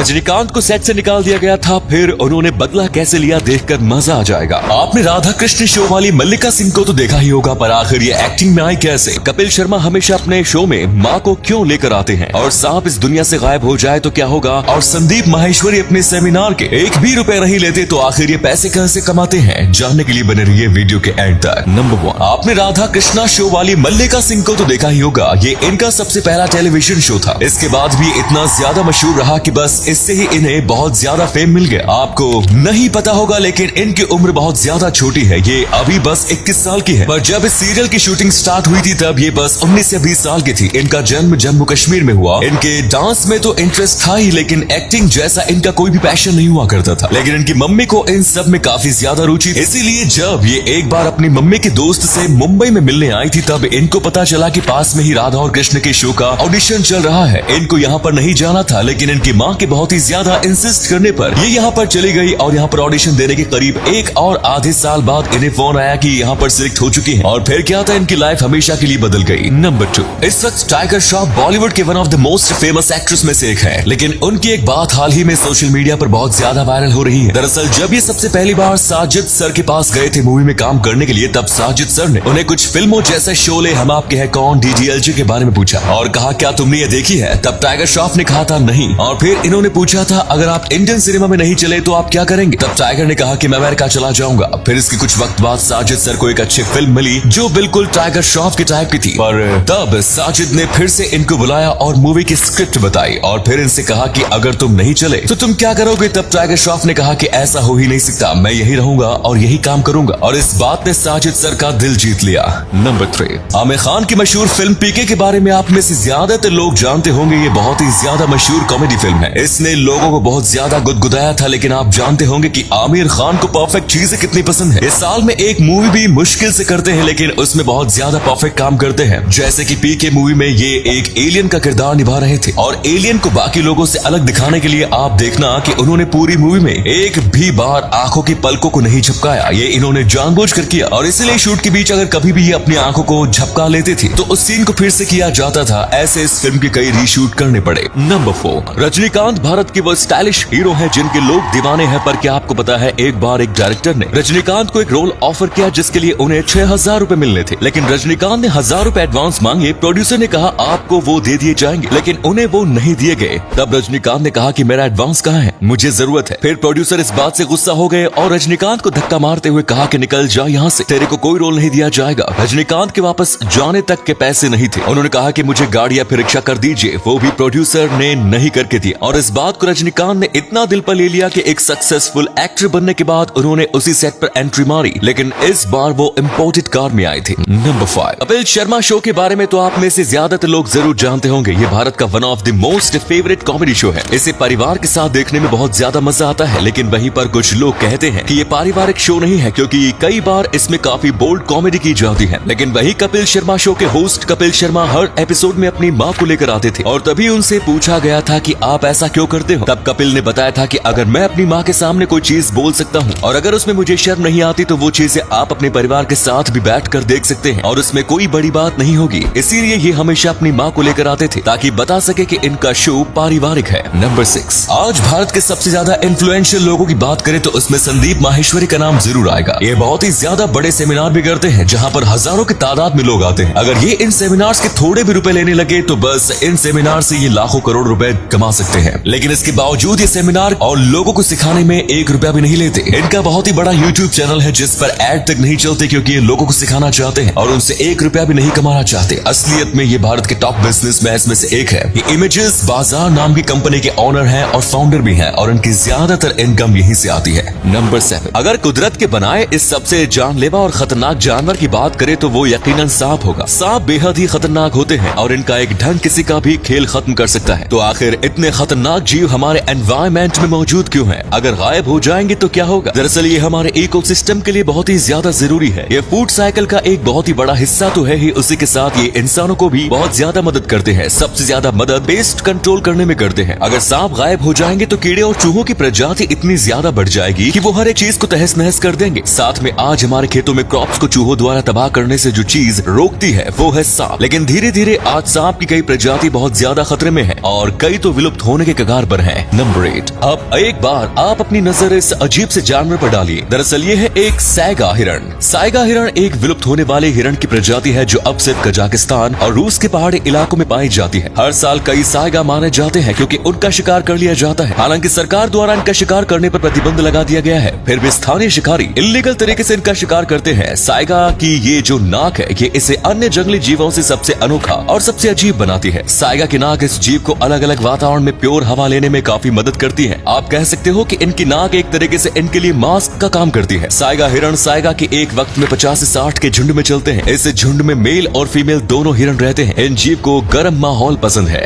रजनीकांत को सेट से निकाल दिया गया था, फिर उन्होंने बदला कैसे लिया देखकर मजा आ जाएगा। आपने राधा कृष्ण शो वाली मल्लिका सिंह को तो देखा ही होगा, पर आखिर ये एक्टिंग में आई कैसे? कपिल शर्मा हमेशा अपने शो में माँ को क्यों लेकर आते हैं, और सांप इस दुनिया से गायब हो जाए तो क्या होगा, और संदीप माहेश्वरी अपने सेमिनार के एक भी रुपए नहीं लेते तो आखिर ये पैसे कैसे कमाते हैं? जानने के लिए बने रहिए वीडियो के एंड तक। नंबर 1, आपने राधा कृष्णा शो वाली मल्लिका सिंह को तो देखा ही होगा। ये इनका सबसे पहला टेलीविजन शो था। इसके बाद भी इतना ज्यादा मशहूर रहा कि बस इससे ही इन्हें बहुत ज्यादा फेम मिल गया। आपको नहीं पता होगा लेकिन इनकी उम्र बहुत ज्यादा छोटी है, ये अभी बस 21 साल की है। पर जब इस सीरियल की शूटिंग स्टार्ट हुई थी तब ये बस 19 से 20 साल की थी। इनका जन्म जम्मू कश्मीर में हुआ। इनके डांस में तो इंटरेस्ट था ही, लेकिन एक्टिंग जैसा इनका कोई भी पैशन नहीं हुआ करता था। लेकिन इनकी मम्मी को इन सब में काफी ज्यादा रुचि थी। इसीलिए जब ये एक बार अपनी मम्मी के दोस्त से मुंबई में मिलने आई थी तब इनको पता चला कि पास में ही राधा और कृष्ण के शो का ऑडिशन चल रहा है। इनको यहाँ पर नहीं जाना था, लेकिन इनकी माँ के बहुत ही ज्यादा इंसिस्ट करने पर ये यहाँ पर चली गई और यहाँ पर ऑडिशन देने के करीब 1 और आधे साल बाद इन्हें फोन आया कि यहाँ पर सिलेक्ट हो चुकी हैं। और फिर क्या था, इनकी लाइफ हमेशा के लिए बदल गई। नंबर 2, इस वक्त टाइगर श्रॉफ बॉलीवुड के one of the most famous actress में से एक है, लेकिन उनकी एक बात हाल ही में सोशल मीडिया पर बहुत ज्यादा वायरल हो रही है। दरअसल जब ये सबसे पहली बार साजिद सर के पास गए थे मूवी में काम करने के लिए, तब साजिद सर ने उन्हें कुछ फिल्मों जैसे शोले, हम आपके हैं कौन, DDLJ के बारे में पूछा और कहा क्या तुमने ये देखी है? तब टाइगर श्रॉफ ने कहा था नहीं। और फिर इन्होंने पूछा था अगर आप इंडियन सिनेमा में नहीं चले तो आप क्या करेंगे? तब टाइगर ने कहा कि मैं अमेरिका चला जाऊंगा। फिर इसके कुछ वक्त बाद साजिद सर को एक अच्छी फिल्म मिली जो बिल्कुल टाइगर श्रॉफ के टाइप की थी, पर तब साजिद ने फिर से इनको बुलाया और मूवी की स्क्रिप्ट बताई और फिर इनसे कहा कि अगर तुम नहीं चले तो तुम क्या करोगे? तब टाइगर श्रॉफ ने कहा कि ऐसा हो ही नहीं सकता, मैं यही रहूंगा और यही काम करूंगा, और इस बात ने साजिद सर का दिल जीत लिया। नंबर 3, आमिर खान की मशहूर फिल्म पीके के बारे में आप में से ज्यादातर लोग जानते होंगे। ये बहुत ही ज्यादा मशहूर कॉमेडी फिल्म है। इसने लोगों को बहुत ज्यादा गुदगुदाया था, लेकिन आप जानते होंगे कि आमिर खान को परफेक्ट चीजें कितनी पसंद है। इस साल में एक मूवी भी मुश्किल से करते हैं, लेकिन उसमें बहुत ज्यादा परफेक्ट काम करते हैं। जैसे कि पीके मूवी में ये एक एलियन का किरदार निभा रहे थे, और एलियन को बाकी लोगों से अलग दिखाने के लिए आप देखना कि उन्होंने पूरी मूवी में एक भी बार आंखों की पलकों को नहीं झपकाया। ये इन्होंने जानबूझकर किया, और इसीलिए शूट के बीच अगर कभी भी ये अपनी आंखों को झपका लेते थे तो उस सीन को फिर से किया जाता था। ऐसे इस फिल्म के कई रीशूट करने पड़े। नंबर 4, रजनीकांत भारत के वो स्टाइलिश हीरो हैं जिनके लोग दीवाने हैं। पर क्या आपको पता है, एक बार एक डायरेक्टर ने रजनीकांत को एक रोल ऑफर किया जिसके लिए उन्हें 6000 रुपए मिलने थे, लेकिन रजनीकांत ने 1000 रुपए एडवांस मांगे। प्रोड्यूसर ने कहा आपको वो दे दिए जाएंगे, लेकिन उन्हें वो नहीं दिए गए। तब रजनीकांत ने कहा कि मेरा एडवांस कहाँ है, मुझे जरूरत है। फिर प्रोड्यूसर इस बात से गुस्सा हो गए और रजनीकांत को धक्का मारते हुए कहा कि निकल जा यहाँ से, तेरे को कोई रोल नहीं दिया जाएगा। रजनीकांत के वापस जाने तक के पैसे नहीं थे। उन्होंने कहा कि मुझे गाड़ी या फिर रिक्शा कर दीजिए, वो भी प्रोड्यूसर ने नहीं करके दिया। और इस बात को रजनीकांत ने इतना दिल पर ले लिया कि एक सक्सेसफुल एक्टर बनने के बाद उन्होंने उसी सेट पर एंट्री मारी, लेकिन इस बार वो इम्पोर्टेड कार में आए थे। नंबर 5, कपिल शर्मा शो के बारे में तो आप में से ज्यादातर लोग जरूर जानते होंगे। ये भारत का one of the most favourite comedy show है। इसे परिवार के साथ देखने में बहुत ज्यादा मजा आता है, लेकिन वहीं पर कुछ लोग कहते हैं कि ये पारिवारिक शो नहीं है क्योंकि कई बार इसमें काफी बोल्ड कॉमेडी की जाती है। लेकिन वही कपिल शर्मा शो के होस्ट कपिल शर्मा हर एपिसोड में अपनी माँ को लेकर आते थे, और तभी उनसे पूछा गया था कि आप ऐसा क्यों करते हो? तब कपिल ने बताया था कि अगर मैं अपनी माँ के सामने कोई चीज बोल सकता हूँ और अगर उसमें मुझे शर्म नहीं आती तो वो चीजें आप अपने परिवार के साथ भी बैठकर देख सकते हैं और उसमें कोई बड़ी बात नहीं होगी। इसीलिए ये हमेशा अपनी माँ को लेकर आते थे ताकि बता सके कि इनका शो पारिवारिक है। नंबर 6, आज भारत के सबसे ज्यादा इन्फ्लुएंशियल लोगों की बात करें तो उसमें संदीप माहेश्वरी का नाम जरूर आएगा। ये बहुत ही ज्यादा बड़े सेमिनार भी करते हैं जहाँ पर हजारों की तादाद में लोग आते हैं। अगर ये इन सेमिनार्स के थोड़े भी रुपए लेने लगे तो बस इन सेमिनार से ये लाखों करोड़ रुपए कमा सकते हैं। लेकिन इसके बावजूद ये सेमिनार और लोगों को सिखाने में 1 रुपया भी नहीं लेते। इनका बहुत ही बड़ा यूट्यूब चैनल है जिस पर एड तक नहीं चलते क्योंकि ये लोगों को सिखाना चाहते हैं और उनसे 1 रुपया भी नहीं कमाना चाहते। असलियत में ये भारत के टॉप बिजनेसमैन में से एक है। ये इमेजेस बाजार नाम की कंपनी के ओनर हैं और फाउंडर भी हैं और इनकी ज्यादातर इनकम यहीं से आती है। नंबर 7, अगर कुदरत के बनाए इस सबसे जानलेवा और खतरनाक जानवर की बात करें तो वो यकीनन सांप होगा। सांप बेहद ही खतरनाक होते हैं और इनका एक ढंग किसी का भी खेल खत्म कर सकता है। तो आखिर इतने खतरनाक जीव हमारे एनवायरमेंट में मौजूद क्यों हैं? अगर गायब हो जाएंगे तो क्या होगा? दरअसल ये हमारे इकोसिस्टम के लिए बहुत ही ज्यादा जरूरी है। ये फूड साइकिल का एक बहुत ही बड़ा हिस्सा तो है ही, उसी के साथ ये इंसानों को भी बहुत ज्यादा मदद करते हैं। सबसे ज्यादा मदद पेस्ट कंट्रोल करने में करते हैं। अगर सांप गायब हो जाएंगे तो कीड़े और चूहों की प्रजाति इतनी ज्यादा बढ़ जाएगी कि वो हर एक चीज को तहस नहस कर देंगे। साथ में आज हमारे खेतों में क्रॉप्स को चूहों द्वारा तबाह करने से जो चीज रोकती है वो है सांप। लेकिन धीरे धीरे आज सांप की कई प्रजाति बहुत ज्यादा खतरे में है और कई तो विलुप्त होने के कगार कगार पर है। नंबर 8। अब एक बार आप अपनी नजर इस अजीब से जानवर पर डालिए। दरअसल ये है एक सैगा हिरण। सैगा हिरण एक विलुप्त होने वाले हिरण की प्रजाति है जो अब सिर्फ कजाकिस्तान और रूस के पहाड़ी इलाकों में पाई जाती है। हर साल कई सैगा मारे जाते हैं क्योंकि उनका शिकार कर लिया जाता है। हालांकि सरकार द्वारा इनका शिकार करने पर प्रतिबंध लगा दिया गया है, फिर भी स्थानीय शिकारी इल्लीगल तरीके से इनका शिकार करते हैं। सैगा की ये जो नाक है ये इसे अन्य जंगली जीवों से सबसे अनोखा और सबसे अजीब बनाती है। सैगा की नाक इस जीव को अलग अलग वातावरण में प्योर हवा लेने में काफी मदद करती है। आप कह सकते हो कि इनकी नाक एक तरीके से इनके लिए मास्क का काम करती है। सैगा हिरण सैगा के एक वक्त में 50 से 60 के झुंड में चलते हैं। इस झुंड में मेल और फीमेल दोनों हिरण रहते हैं। इन जीव को गर्म माहौल पसंद है।